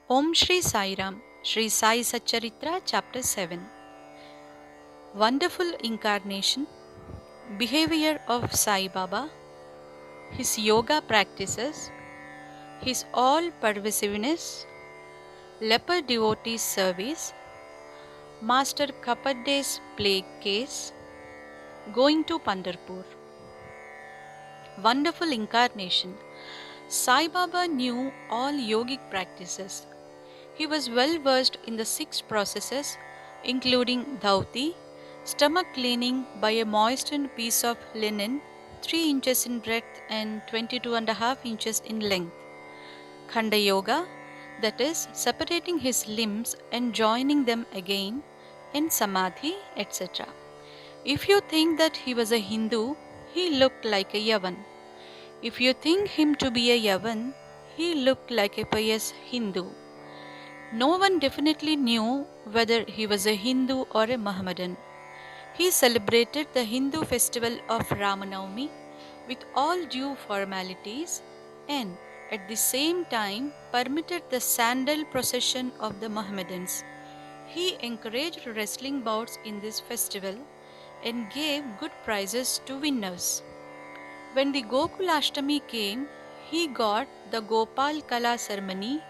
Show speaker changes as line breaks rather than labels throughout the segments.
Om Shri Sai Ram, Shri Sai Satcharitra, Chapter 7. Wonderful Incarnation, Behavior of Sai Baba, His Yoga Practices, His All-Pervasiveness, Leper Devotees Service, Master Kapadde's Plague Case, Going to Pandharpur. Wonderful Incarnation. Sai Baba knew all yogic practices. He was well versed in the 6 processes, including dhauti, stomach cleaning by a moistened piece of linen 3 inches in breadth and 22.5 inches in length, khanda yoga, that is, separating his limbs and joining them again, and samadhi, etc. If you think that he was a Hindu, he looked like a Yavan. If you think him to be a Yavan, he looked like a pious Hindu. No one definitely knew whether he was a Hindu or a Mohammedan. He celebrated the Hindu festival of Ramanavami with all due formalities and at the same time permitted the sandal procession of the Mohammedans. He encouraged wrestling bouts in this festival and gave good prizes to winners. When the Gokulashtami came, he got the Gopal Kala ceremony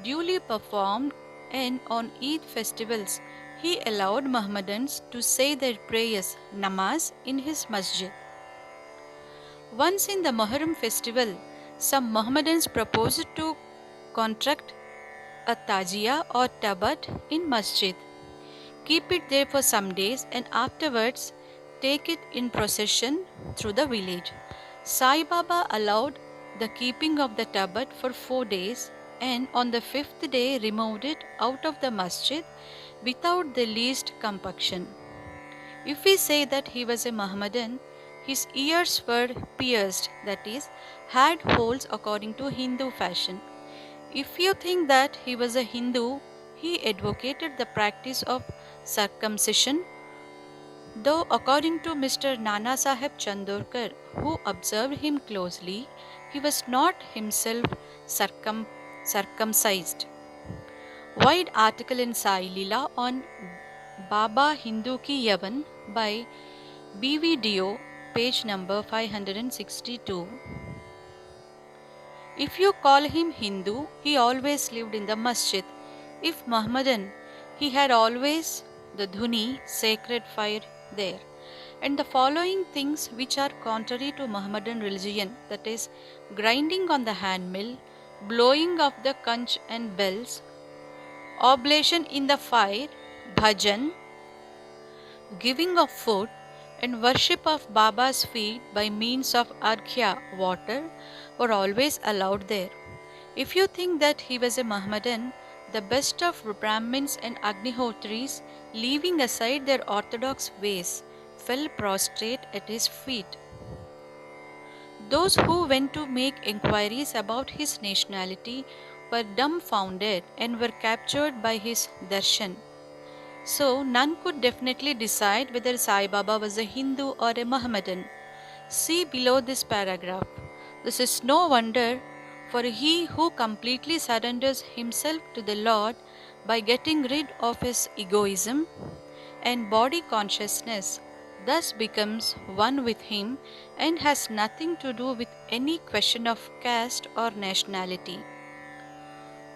duly performed, and on Eid festivals he allowed Mohammedans to say their prayers namaz in his masjid. Once in the Muharram festival, some Mohammedans proposed to contract a tajia or tabat in masjid, keep it there for some days and afterwards take it in procession through the village. Sai Baba allowed the keeping of the tabat for 4 days and on the 5th day removed it out of the masjid without the least compunction. If we say that he was a Mohammedan, his ears were pierced, that is, had holes according to Hindu fashion. If you think that he was a Hindu, he advocated the practice of circumcision, though according to Mr. Nana Sahib Chandorkar, who observed him closely, he was not himself circumcised. Wide article in Sai Leela on Baba Hindu Ki Yavan by B.V. Dio, page number 562. If you call him Hindu, he always lived in the masjid. If Mohammedan, he had always the dhuni, sacred fire, there. And the following things which are contrary to Mohammedan religion, that is, grinding on the hand mill, blowing of the conch and bells, oblation in the fire, bhajan, giving of food, and worship of Baba's feet by means of arghya, water, were always allowed there. If you think that he was a Mohammedan, the best of Brahmins and Agnihotris, leaving aside their orthodox ways, fell prostrate at his feet. Those who went to make inquiries about his nationality were dumbfounded and were captured by his darshan. So, none could definitely decide whether Sai Baba was a Hindu or a Mohammedan. See below this paragraph. This is no wonder, for he who completely surrenders himself to the Lord by getting rid of his egoism and body consciousness thus becomes one with him and has nothing to do with any question of caste or nationality.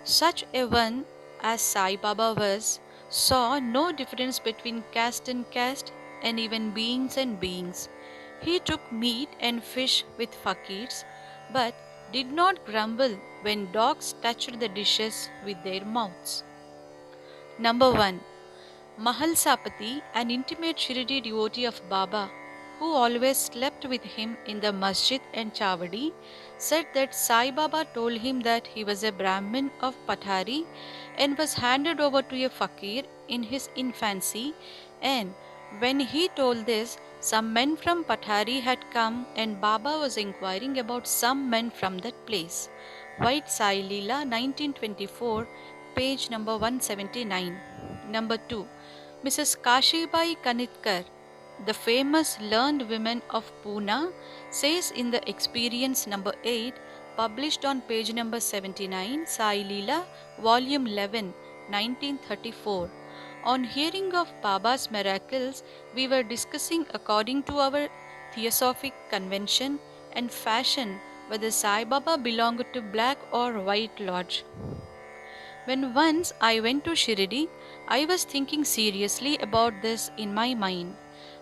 Such a one as Sai Baba was, saw no difference between caste and even beings and beings. He took meat and fish with fakirs, but did not grumble when dogs touched the dishes with their mouths. Number 1. Mahalsapati, an intimate Shirdi devotee of Baba, who always slept with him in the masjid and chavadi, said that Sai Baba told him that he was a Brahmin of Pathari and was handed over to a fakir in his infancy, and when he told this, some men from Pathari had come and Baba was inquiring about some men from that place. White Sai Leela, 1924, page number 179. Number 2. Mrs. Kashibai Kanitkar, the famous learned woman of Pune, says in the experience number 8 published on page number 79, Sai Leela, volume 11, 1934. On hearing of Baba's miracles, we were discussing according to our theosophic convention and fashion whether Sai Baba belonged to black or white lodge. When once I went to Shirdi, I was thinking seriously about this in my mind.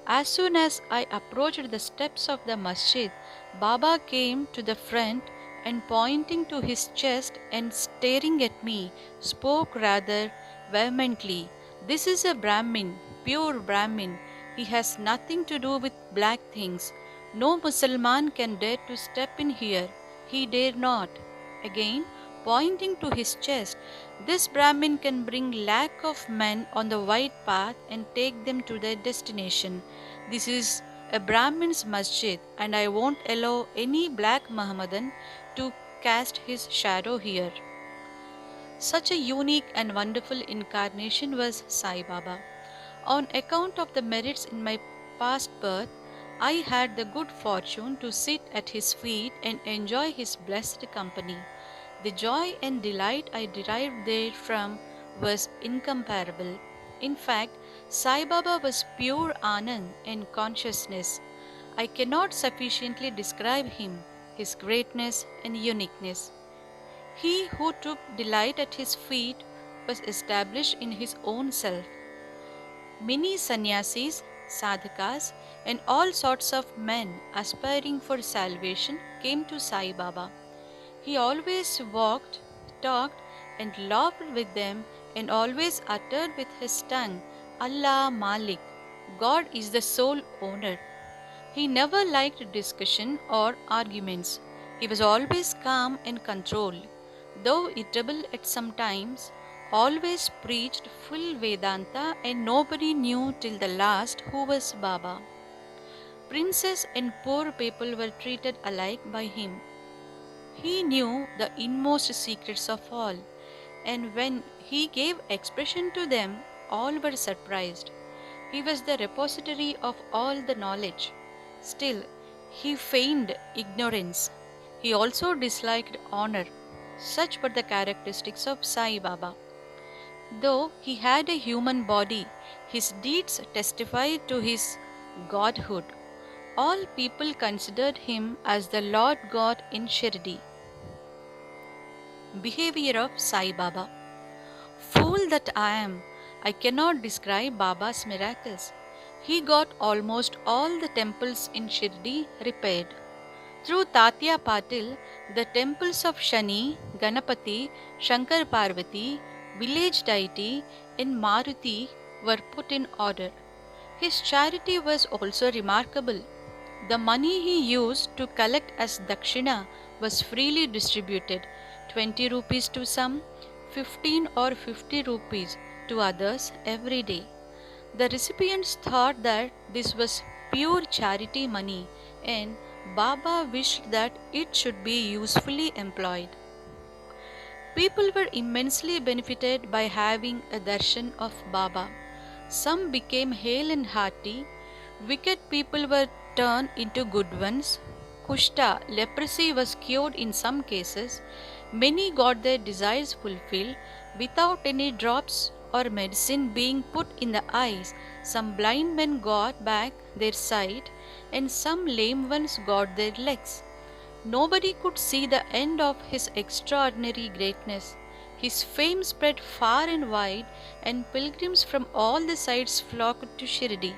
As soon as I approached the steps of the masjid, Baba came to the front and pointing to his chest and staring at me, spoke rather vehemently. This is a Brahmin, pure Brahmin. He has nothing to do with black things. No Mussulman can dare to step in here. He dare not. Again, pointing to his chest, this Brahmin can bring lack of men on the white path and take them to their destination. This is a Brahmin's masjid and I won't allow any black Mohammedan to cast his shadow here. Such a unique and wonderful incarnation was Sai Baba. On account of the merits in my past birth, I had the good fortune to sit at his feet and enjoy his blessed company. The joy and delight I derived therefrom was incomparable. In fact, Sai Baba was pure Anand and consciousness. I cannot sufficiently describe him, his greatness and uniqueness. He who took delight at his feet was established in his own self. Many sannyasis, sadhakas, and all sorts of men aspiring for salvation came to Sai Baba. He always walked, talked, and laughed with them, and always uttered with his tongue, Allah Malik, God is the sole owner. He never liked discussion or arguments. He was always calm and controlled. Though irritable at some times, always preached full Vedanta, and nobody knew till the last who was Baba. Princes and poor people were treated alike by him. He knew the inmost secrets of all, and when he gave expression to them, all were surprised. He was the repository of all the knowledge. Still, he feigned ignorance. He also disliked honor. Such were the characteristics of Sai Baba. Though he had a human body, his deeds testified to his godhood. All people considered him as the Lord God in Shirdi. Behavior of Sai Baba. Fool that I am, I cannot describe Baba's miracles. He got almost all the temples in Shirdi repaired. Through Tatya Patil, the temples of Shani, Ganapati, Shankar Parvati, village deity, and Maruti were put in order. His charity was also remarkable. The money he used to collect as dakshina was freely distributed, 20 rupees to some, 15 or 50 rupees to others every day. The recipients thought that this was pure charity money, and Baba wished that it should be usefully employed. People were immensely benefited by having a darshan of Baba. Some became hale and hearty. Wicked people were turned into good ones. Kushta, leprosy, was cured in some cases. Many got their desires fulfilled without any drops or medicine being put in the eyes. Some blind men got back their sight, and some lame ones got their legs. Nobody could see the end of his extraordinary greatness. His fame spread far and wide, and pilgrims from all the sides flocked to Shirdi.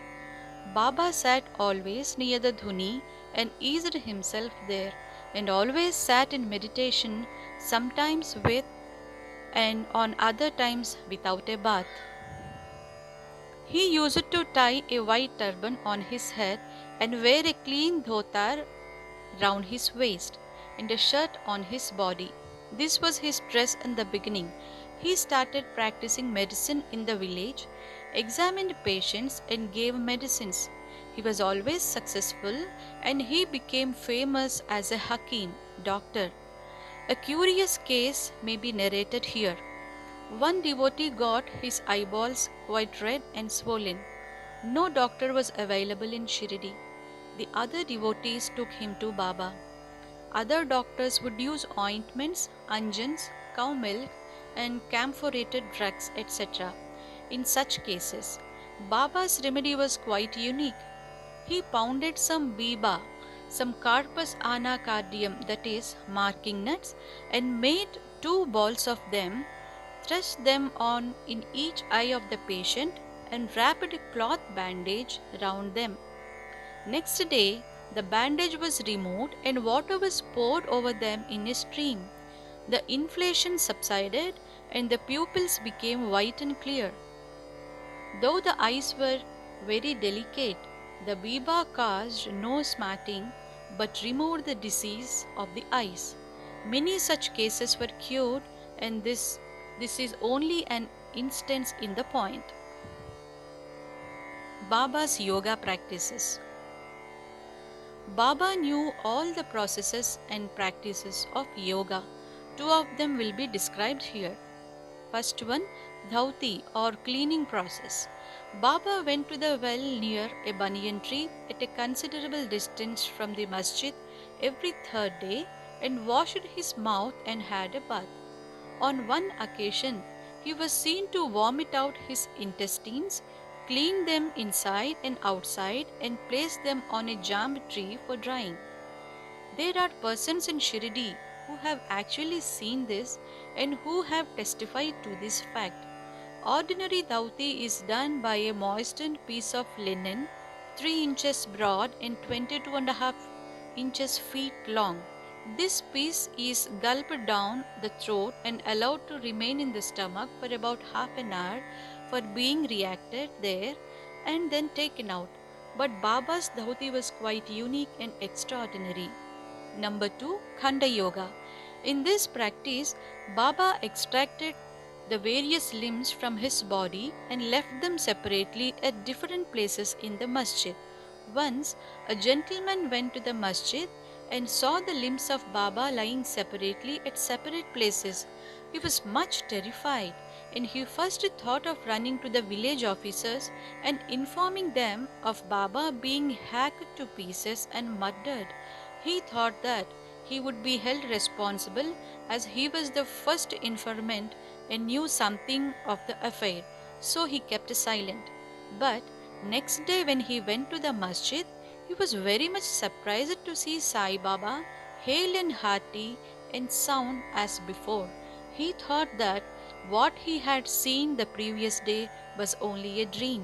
Baba sat always near the dhuni and eased himself there, and always sat in meditation, sometimes with and on other times without a bath. He used to tie a white turban on his head and wear a clean dhotar round his waist and a shirt on his body. This was his dress in the beginning. He started practicing medicine in the village, examined patients and gave medicines. He was always successful, and he became famous as a Hakim, doctor. A curious case may be narrated here. One devotee got his eyeballs quite red and swollen. No doctor was available in Shirdi. The other devotees took him to Baba. Other doctors would use ointments, unguents, cow milk, and camphorated drugs, etc. In such cases, Baba's remedy was quite unique. He pounded some biba, some carpus anacardium, that is, marking nuts, and made 2 balls of them, thrust them on in each eye of the patient, and wrapped a cloth bandage round them. Next day, the bandage was removed and water was poured over them in a stream. The inflation subsided and the pupils became white and clear. Though the eyes were very delicate, the biba caused no smarting but removed the disease of the eyes. Many such cases were cured, and this is only an instance in the point. Baba's yoga practices. Baba knew all the processes and practices of yoga. 2 of them will be described here. First one, dhauti or cleaning process. Baba went to the well near a banyan tree at a considerable distance from the masjid every third day and washed his mouth and had a bath. On one occasion, he was seen to vomit out his intestines, clean them inside and outside, and place them on a jamb tree for drying. There are persons in Shirdi who have actually seen this and who have testified to this fact. Ordinary dhauti is done by a moistened piece of linen 3 inches broad and 22.5 inches feet long. This piece is gulped down the throat and allowed to remain in the stomach for about half an hour for being reacted there and then taken out. But Baba's dhauti was quite unique and extraordinary. Number 2, Khanda Yoga. In this practice, Baba extracted the various limbs from his body and left them separately at different places in the masjid. Once, a gentleman went to the masjid and saw the limbs of Baba lying separately at separate places. He was much terrified, and he first thought of running to the village officers and informing them of Baba being hacked to pieces and murdered. He thought that he would be held responsible as he was the first informant and knew something of the affair, so he kept silent. But next day when he went to the masjid, he was very much surprised to see Sai Baba hale and hearty and sound as before. He thought that what he had seen the previous day was only a dream.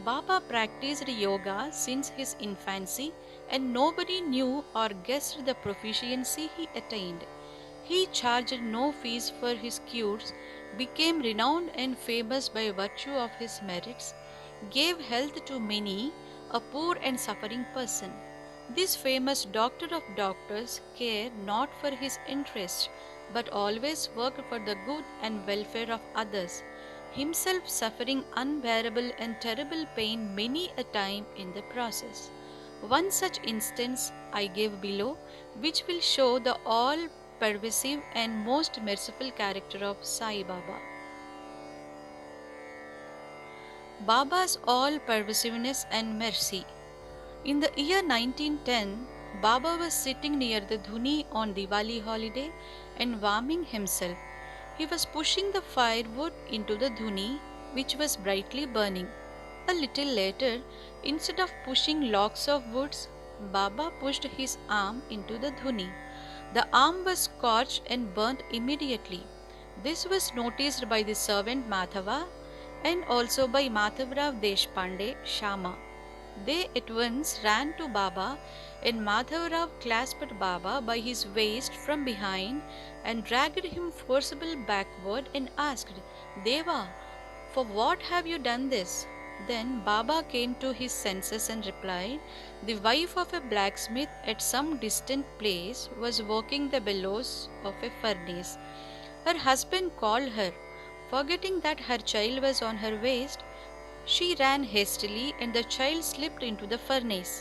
Baba practiced yoga since his infancy, and nobody knew or guessed the proficiency he attained. He charged no fees for his cures, became renowned and famous by virtue of his merits, gave health to many, a poor and suffering person. This famous doctor of doctors cared not for his interests, but always worked for the good and welfare of others, himself suffering unbearable and terrible pain many a time in the process. One such instance I give below, which will show the all-pervasive and most merciful character of Sai Baba. Baba's all-pervasiveness and mercy. In the year 1910, Baba was sitting near the Dhuni on Diwali holiday and warming himself. He was pushing the firewood into the Dhuni, which was brightly burning. A little later, instead of pushing logs of woods, Baba pushed his arm into the Dhuni. The arm was scorched and burnt immediately. This was noticed by the servant Madhava and also by Madhavrao Deshpande, Shama. They at once ran to Baba, and Madhavrao clasped Baba by his waist from behind and dragged him forcibly backward and asked, "Deva, for what have you done this?" Then Baba came to his senses and replied, "The wife of a blacksmith at some distant place was working the bellows of a furnace. Her husband called her. Forgetting that her child was on her waist, she ran hastily and the child slipped into the furnace.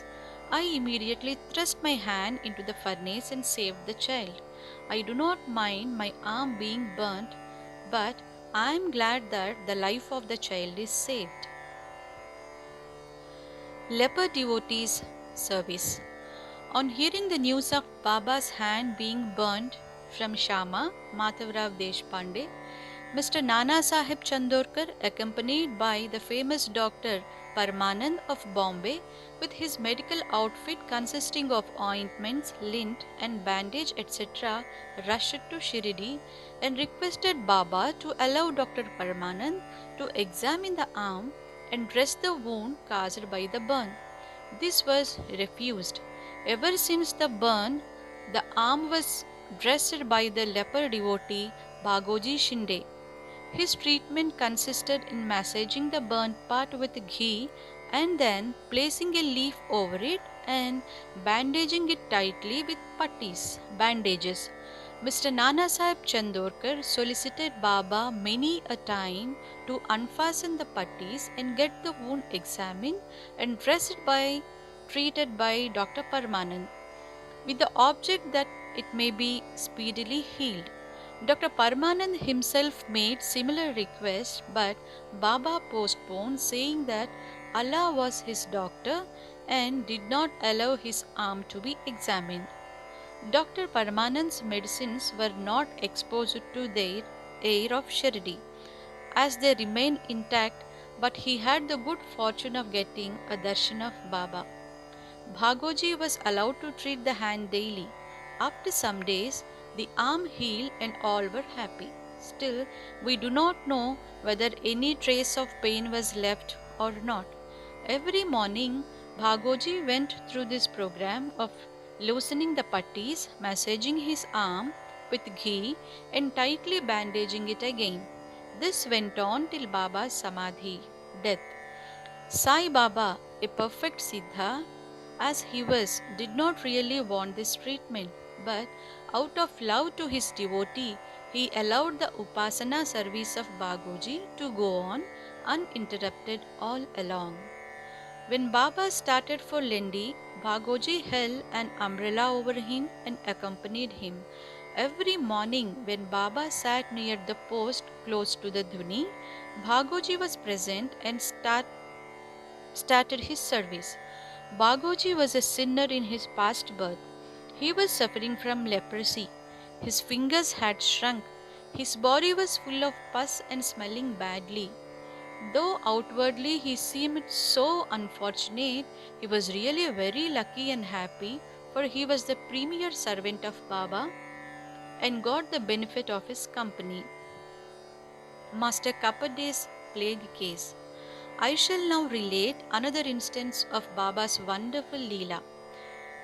I immediately thrust my hand into the furnace and saved the child. I do not mind my arm being burnt, but I am glad that the life of the child is saved." Leper devotees service. On hearing the news of Baba's hand being burnt from Shama, Madhavrao Deshpande, Mr. Nana Sahib Chandorkar, accompanied by the famous doctor Parmanand of Bombay, with his medical outfit consisting of ointments, lint, and bandage, etc., rushed to Shirdi and requested Baba to allow Dr. Parmanand to examine the arm and dress the wound caused by the burn. This was refused. Ever since the burn, the arm was dressed by the leper devotee Bhagoji Shinde. His treatment consisted in massaging the burnt part with ghee and then placing a leaf over it and bandaging it tightly with bandages. Mr. Nana Sahib Chandorkar solicited Baba many a time to unfasten the putties and get the wound examined and treated by Dr. Parmanand, with the object that it may be speedily healed. Dr. Parmanand himself made similar requests, but Baba postponed, saying that Allah was his doctor and did not allow his arm to be examined. Dr. Parmanand's medicines were not exposed to the air of Shirdi, as they remained intact, but he had the good fortune of getting a darshan of Baba. Bhagoji was allowed to treat the hand daily. After some days, the arm healed and all were happy. Still, we do not know whether any trace of pain was left or not. Every morning, Bhagoji went through this program of loosening the putties, massaging his arm with ghee, and tightly bandaging it again. This went on till Baba's Samadhi, death. Sai Baba, a perfect Siddha, as he was, did not really want this treatment, but out of love to his devotee, he allowed the Upasana service of Bhagoji to go on uninterrupted all along. When Baba started for Lendi, Bhagoji held an umbrella over him and accompanied him. Every morning when Baba sat near the post close to the Dhuni, Bhagoji was present and started his service. Bhagoji was a sinner in his past birth. He was suffering from leprosy. His fingers had shrunk. His body was full of pus and smelling badly. Though outwardly he seemed so unfortunate, he was really very lucky and happy, for he was the premier servant of Baba and got the benefit of his company. Master Kapade's plague case. I shall now relate another instance of Baba's wonderful Leela.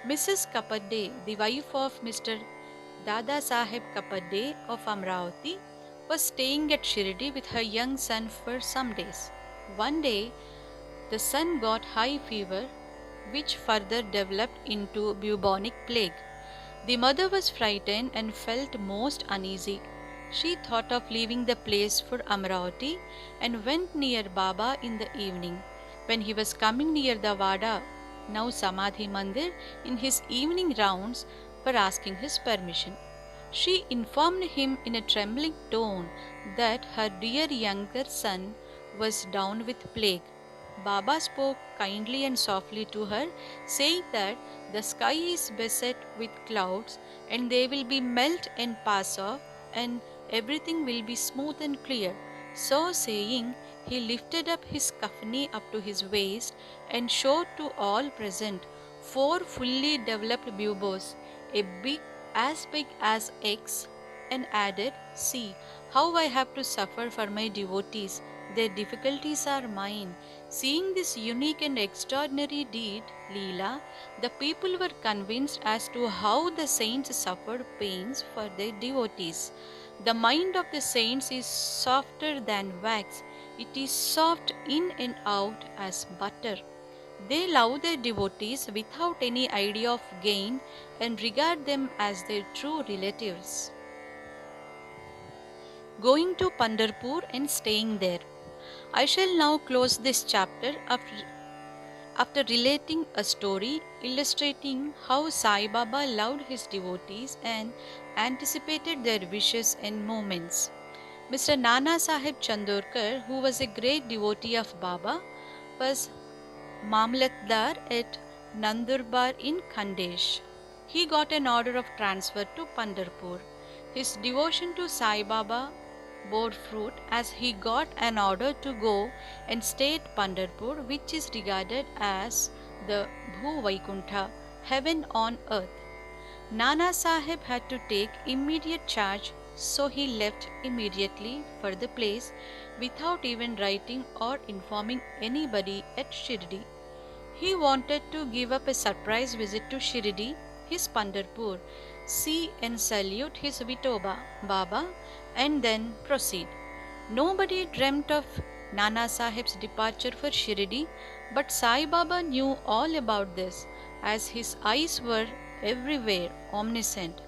Mrs. Kapade, the wife of Mr. Dada Saheb Kapade of Amravati, was staying at Shirdi with her young son for some days. One day, the son got high fever, which further developed into bubonic plague. The mother was frightened and felt most uneasy. She thought of leaving the place for Amravati and went near Baba in the evening. When he was coming near the Vada, now Samadhi Mandir, in his evening rounds for asking his permission, she informed him in a trembling tone that her dear younger son was down with plague. Baba spoke kindly and softly to her, saying that the sky is beset with clouds and they will be melt and pass off, and everything will be smooth and clear. So saying, he lifted up his kafani up to his waist and showed to all present 4 fully developed buboes, as big as eggs, and added, "See how I have to suffer for my devotees. Their difficulties are mine." Seeing this unique and extraordinary deed, Leela, the people were convinced as to how the saints suffered pains for their devotees. The mind of the saints is softer than wax. It is soft in and out as butter. They love their devotees without any idea of gain and regard them as their true relatives. Going to Pandharpur and staying there. I shall now close this chapter after relating a story illustrating how Sai Baba loved his devotees and anticipated their wishes and movements. Mr. Nana Sahib Chandorkar, who was a great devotee of Baba, was Mamlatdar at Nandurbar in Khandesh. He got an order of transfer to Pandharpur. His devotion to Sai Baba bore fruit as he got an order to go and stay at Pandharpur, which is regarded as the Bhu Vaikuntha, heaven on earth. Nana Sahib had to take immediate charge, so he left immediately for the place without even writing or informing anybody at Shirdi. He wanted to give up a surprise visit to Shirdi, his Pandharpur, see and salute his Vitoba, Baba, and then proceed. Nobody dreamt of Nana Sahib's departure for Shirdi, but Sai Baba knew all about this, as his eyes were everywhere, omniscient.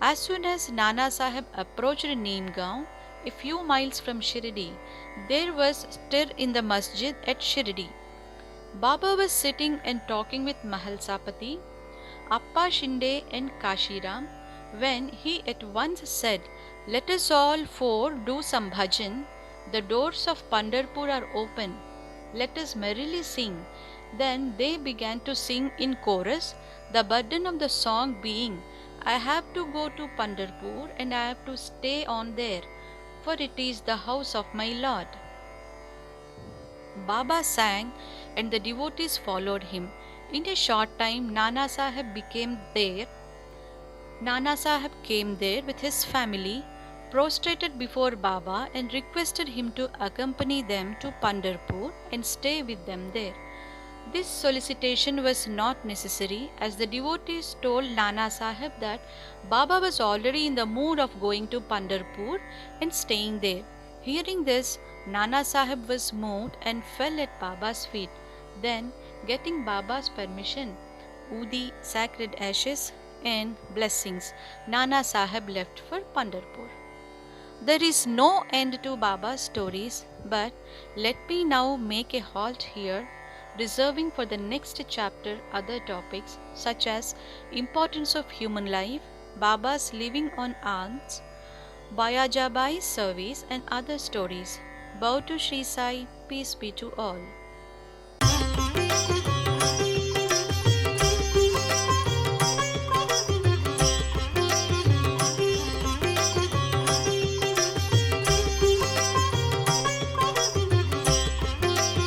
As soon as Nana Sahib approached Neemgaon, a few miles from Shirdi, there was stir in the masjid at Shirdi. Baba was sitting and talking with Mahalsapati, Appa Shinde and Kashiram, when he at once said, "Let us all four do some bhajan. The doors of Pandharpur are open. Let us merrily sing." Then they began to sing in chorus, the burden of the song being, "I have to go to Pandharpur and I have to stay on there, for it is the house of my Lord." Baba sang and the devotees followed him. In a short time, Nana Sahib came there with his family, prostrated before Baba and requested him to accompany them to Pandharpur and stay with them there. This solicitation was not necessary, as the devotees told Nana Sahib that Baba was already in the mood of going to Pandharpur and staying there. Hearing this, Nana Sahib was moved and fell at Baba's feet. Then, getting Baba's permission, Udi, sacred ashes, and blessings, Nana Sahib left for Pandharpur. There is no end to Baba's stories, but let me now make a halt here, reserving for the next chapter other topics such as importance of human life, Baba's living on alms, Bayajabai's service, and other stories. Bow to Sri Sai, peace be to all.